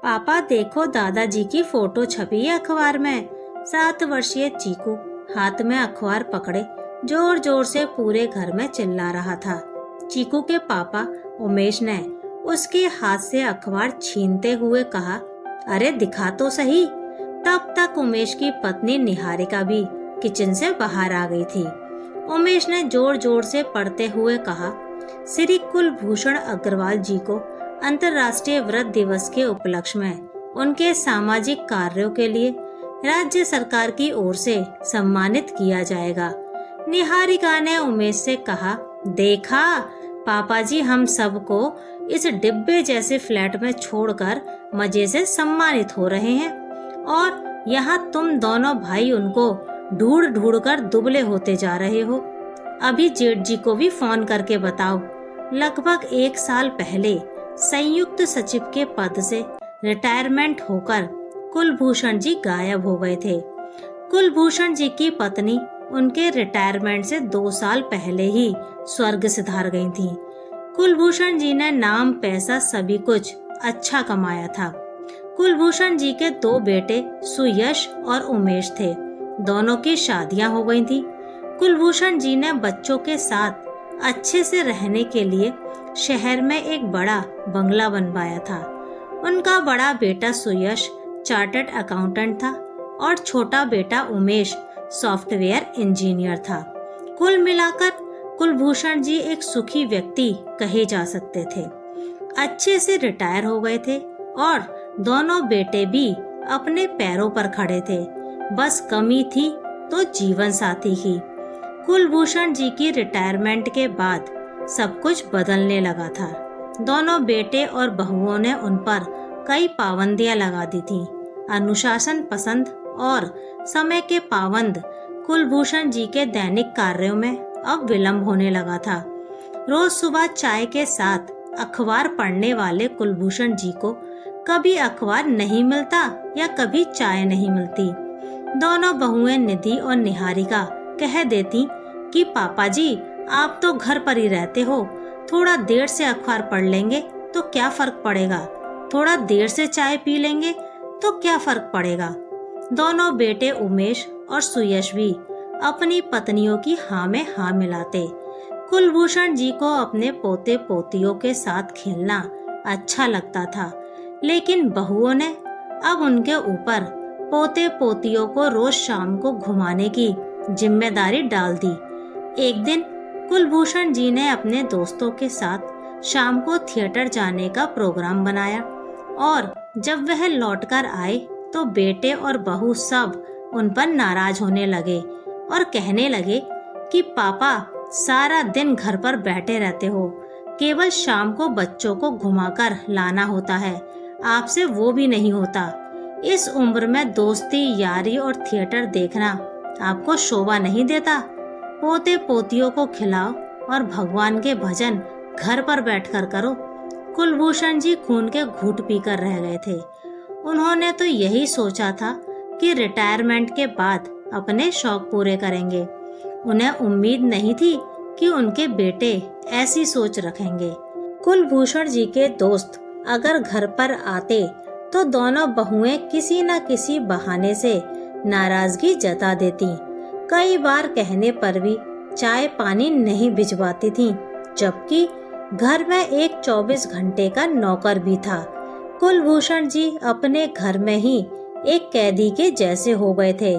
पापा देखो, दादाजी की फोटो छपी है अखबार में। 7 वर्षीय चीकू हाथ में अखबार पकड़े जोर जोर से पूरे घर में चिल्ला रहा था। चीकू के पापा उमेश ने उसके हाथ से अखबार छीनते हुए कहा, अरे दिखा तो सही। तब तक उमेश की पत्नी निहारिका भी किचन से बाहर आ गई थी। उमेश ने जोर जोर से पढ़ते हुए कहा, श्री कुलभूषण अग्रवाल जी को अंतर्राष्ट्रीय वृद्ध दिवस के उपलक्ष्य में उनके सामाजिक कार्यों के लिए राज्य सरकार की ओर से सम्मानित किया जाएगा। निहारिका ने उमेश से कहा, देखा पापा जी, हम सबको इस डिब्बे जैसे फ्लैट में छोड़कर मजे से सम्मानित हो रहे हैं और यहाँ तुम दोनों भाई उनको ढूंढ ढूंढ कर दुबले होते जा रहे हो। अभी जेठ जी को भी फोन करके बताओ। लगभग 1 साल पहले संयुक्त सचिव के पद से रिटायरमेंट होकर कुलभूषण जी गायब हो गए थे। कुलभूषण जी की पत्नी उनके रिटायरमेंट से 2 साल पहले ही स्वर्ग सिधार गई थीं। कुलभूषण जी ने नाम पैसा सभी कुछ अच्छा कमाया था। कुलभूषण जी के 2 बेटे सुयश और उमेश थे। दोनों की शादियां हो गई थी। कुलभूषण जी ने बच्चों के साथ अच्छे से रहने के लिए शहर में एक बड़ा बंगला बनवाया था। उनका बड़ा बेटा सुयश चार्टर्ड अकाउंटेंट था और छोटा बेटा उमेश सॉफ्टवेयर इंजीनियर था। कुल मिलाकर कुलभूषण जी एक सुखी व्यक्ति कहे जा सकते थे। अच्छे से रिटायर हो गए थे और दोनों बेटे भी अपने पैरों पर खड़े थे। बस कमी थी तो जीवन साथी की। कुलभूषण जी की रिटायरमेंट के बाद सब कुछ बदलने लगा था। दोनों बेटे और बहुओं ने उन पर कई पाबंदियां लगा दी थीं। अनुशासन पसंद और समय के पाबंद कुलभूषण जी के दैनिक कार्यों में अब विलंब होने लगा था। रोज सुबह चाय के साथ अखबार पढ़ने वाले कुलभूषण जी को कभी अखबार नहीं मिलता या कभी चाय नहीं मिलती। दोनों बहुएं निधि और निहारिका कह देती कि पापा जी, आप तो घर पर ही रहते हो, थोड़ा देर से अखबार पढ़ लेंगे तो क्या फर्क पड़ेगा, थोड़ा देर से चाय पी लेंगे तो क्या फर्क पड़ेगा। दोनों बेटे उमेश और सुयश भी अपनी पत्नियों की हाँ में हाँ मिलाते। कुलभूषण जी को अपने पोते पोतियों के साथ खेलना अच्छा लगता था, लेकिन बहुओं ने अब उनके ऊपर पोते पोतियों को रोज शाम को घुमाने की जिम्मेदारी डाल दी। एक दिन कुलभूषण जी ने अपने दोस्तों के साथ शाम को थिएटर जाने का प्रोग्राम बनाया और जब वह लौटकर आए तो बेटे और बहू सब उन पर नाराज होने लगे और कहने लगे कि पापा सारा दिन घर पर बैठे रहते हो, केवल शाम को बच्चों को घुमाकर लाना होता है, आपसे वो भी नहीं होता। इस उम्र में दोस्ती, यारी और थिएटर देखना आपको शोभा नहीं देता। पोते पोतियों को खिलाओ और भगवान के भजन घर पर बैठकर करो। कुलभूषण जी खून के घूंट पीकर रह गए थे। उन्होंने तो यही सोचा था कि रिटायरमेंट के बाद अपने शौक पूरे करेंगे। उन्हें उम्मीद नहीं थी कि उनके बेटे ऐसी सोच रखेंगे। कुलभूषण जी के दोस्त अगर घर पर आते तो दोनों बहुएं किसी न किसी बहाने से नाराजगी जता देती। कई बार कहने पर भी चाय पानी नहीं भिजवाती थीं, जबकि घर में एक 24 घंटे का नौकर भी था। कुलभूषण जी अपने घर में ही एक कैदी के जैसे हो गए थे।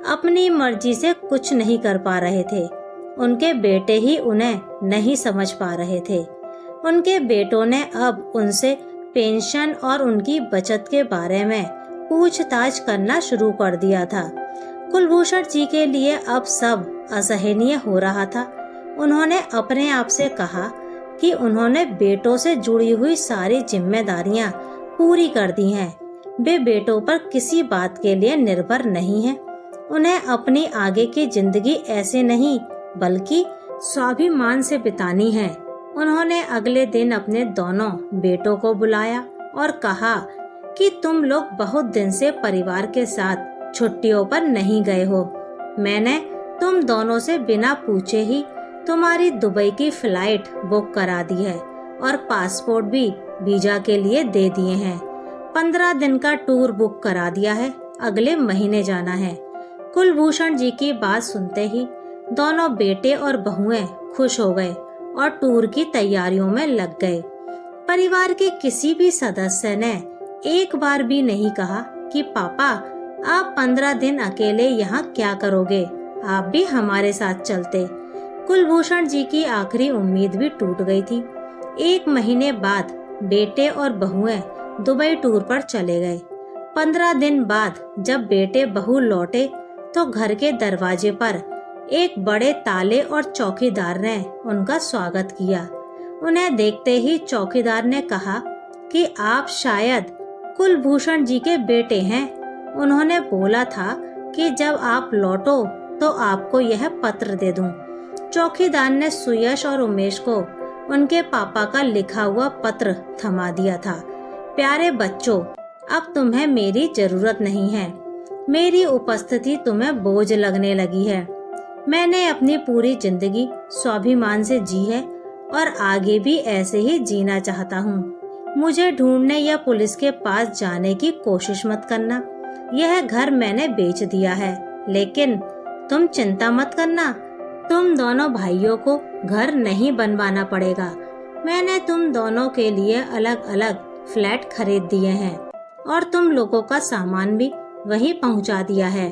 अपनी मर्जी से कुछ नहीं कर पा रहे थे। उनके बेटे ही उन्हें नहीं समझ पा रहे थे। उनके बेटों ने अब उनसे पेंशन और उनकी बचत के बारे में पूछताछ करना शुरू कर दिया था। कुलभूषण जी के लिए अब सब असहनीय हो रहा था। उन्होंने अपने आप से कहा कि उन्होंने बेटों से जुड़ी हुई सारी जिम्मेदारियां पूरी कर दी हैं। वे बेटों पर किसी बात के लिए निर्भर नहीं हैं। उन्हें अपनी आगे की जिंदगी ऐसे नहीं बल्कि स्वाभिमान से बितानी है। उन्होंने अगले दिन अपने दोनों बेटों को बुलाया और कहा कि तुम लोग बहुत दिन से परिवार के साथ छुट्टियों पर नहीं गए हो। मैंने तुम दोनों से बिना पूछे ही तुम्हारी दुबई की फ्लाइट बुक करा दी है और पासपोर्ट भी वीजा के लिए दे दिए हैं। 15 दिन का टूर बुक करा दिया है, अगले महीने जाना है। कुलभूषण जी की बात सुनते ही दोनों बेटे और बहुएं खुश हो गए और टूर की तैयारियों में लग गए। परिवार के किसी भी सदस्य ने एक बार भी नहीं कहा कि पापा आप 15 दिन अकेले यहाँ क्या करोगे, आप भी हमारे साथ चलते। कुलभूषण जी की आखिरी उम्मीद भी टूट गई थी। 1 महीने बाद बेटे और बहुएं दुबई टूर पर चले गए। 15 दिन बाद जब बेटे बहू लौटे तो घर के दरवाजे पर एक बड़े ताले और चौकीदार ने उनका स्वागत किया। उन्हें देखते ही चौकीदार ने कहा कि आप शायद कुलभूषण जी के बेटे हैं। उन्होंने बोला था कि जब आप लौटो तो आपको यह पत्र दे दूं। चौकीदार ने सुयश और उमेश को उनके पापा का लिखा हुआ पत्र थमा दिया था। प्यारे बच्चों, अब तुम्हें मेरी जरूरत नहीं है। मेरी उपस्थिति तुम्हें बोझ लगने लगी है। मैंने अपनी पूरी जिंदगी स्वाभिमान से जी है और आगे भी ऐसे ही जीना चाहता हूँ। मुझे ढूंढने या पुलिस के पास जाने की कोशिश मत करना। यह घर मैंने बेच दिया है, लेकिन तुम चिंता मत करना, तुम दोनों भाइयों को घर नहीं बनवाना पड़ेगा। मैंने तुम दोनों के लिए अलग अलग फ्लैट खरीद दिए हैं और तुम लोगों का सामान भी वहीं पहुंचा दिया है।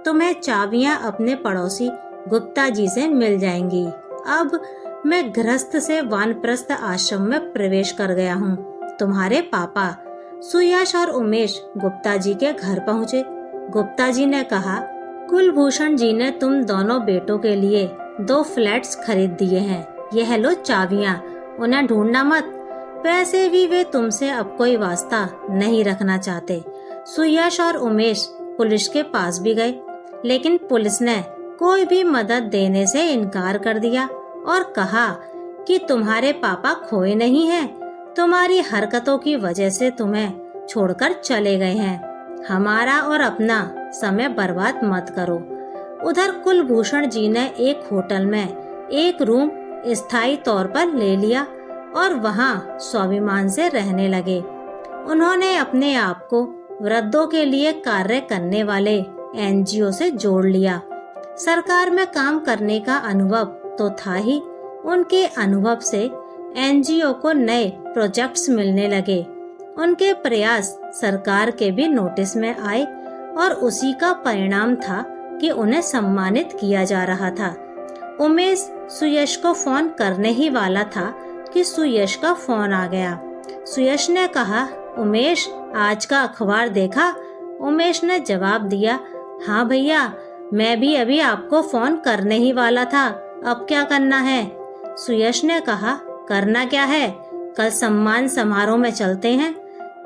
तुम्हें चाबियां अपने पड़ोसी गुप्ता जी से मिल जाएंगी। अब मैं गृहस्थ से वानप्रस्थ आश्रम में प्रवेश कर गया हूँ। तुम्हारे पापा सुयश और उमेश गुप्ता जी के घर पहुँचे। गुप्ता जी ने कहा, कुलभूषण जी ने तुम दोनों बेटों के लिए 2 फ्लैट्स खरीद दिए हैं। यह लो चाबियां, उन्हें ढूंढना मत। वैसे भी वे तुमसे अब कोई वास्ता नहीं रखना चाहते। सुयश और उमेश पुलिस के पास भी गए, लेकिन पुलिस ने कोई भी मदद देने से इनकार कर दिया और कहा कि तुम्हारे पापा खोए नहीं हैं। तुम्हारी हरकतों की वजह से तुम्हें छोड़कर चले गए हैं। हमारा और अपना समय बर्बाद मत करो। उधर कुलभूषण जी ने एक होटल में एक रूम स्थायी तौर पर ले लिया और वहां स्वाभिमान से रहने लगे। उन्होंने अपने आप को वृद्धों के लिए कार्य करने वाले NGO से जोड़ लिया। सरकार में काम करने का अनुभव तो था ही, उनके अनुभव से NGO को नए प्रोजेक्ट्स मिलने लगे। उनके प्रयास सरकार के भी नोटिस में आए और उसी का परिणाम था कि उन्हें सम्मानित किया जा रहा था। उमेश सुयश को फोन करने ही वाला था कि सुयश का फोन आ गया। सुयश ने कहा, उमेश आज का अखबार देखा? उमेश ने जवाब दिया, हाँ भैया, मैं भी अभी आपको फोन करने ही वाला था। अब क्या करना है? सुयश ने कहा, करना क्या है, कल सम्मान समारोह में चलते हैं।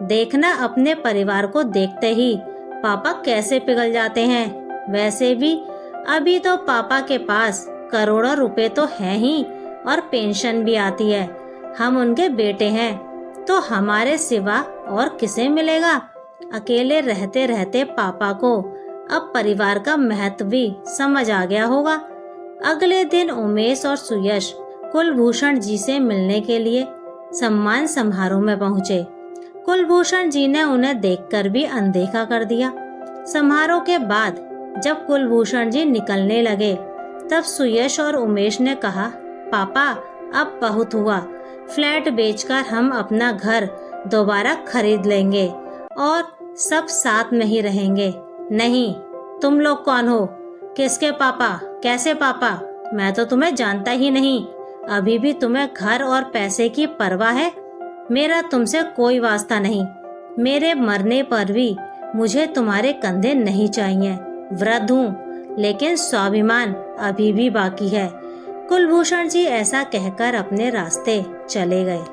देखना अपने परिवार को देखते ही पापा कैसे पिघल जाते हैं। वैसे भी अभी तो पापा के पास करोड़ों रुपए तो हैं ही और पेंशन भी आती है। हम उनके बेटे हैं तो हमारे सिवा और किसे मिलेगा। अकेले रहते रहते पापा को अब परिवार का महत्व भी समझ आ गया होगा। अगले दिन उमेश और सुयश कुलभूषण जी से मिलने के लिए सम्मान समारोह में पहुँचे। कुलभूषण जी ने उन्हें देखकर भी अनदेखा कर दिया। समारोह के बाद जब कुलभूषण जी निकलने लगे तब सुयश और उमेश ने कहा, पापा अब बहुत हुआ, फ्लैट बेचकर हम अपना घर दोबारा खरीद लेंगे और सब साथ में ही रहेंगे। नहीं, तुम लोग कौन हो? किसके पापा? कैसे पापा? मैं तो तुम्हें जानता ही नहीं। अभी भी तुम्हें घर और पैसे की परवाह है। मेरा तुमसे कोई वास्ता नहीं। मेरे मरने पर भी मुझे तुम्हारे कंधे नहीं चाहिए। वृद्ध हूँ, लेकिन स्वाभिमान अभी भी बाकी है। कुलभूषण जी ऐसा कहकर अपने रास्ते चले गए।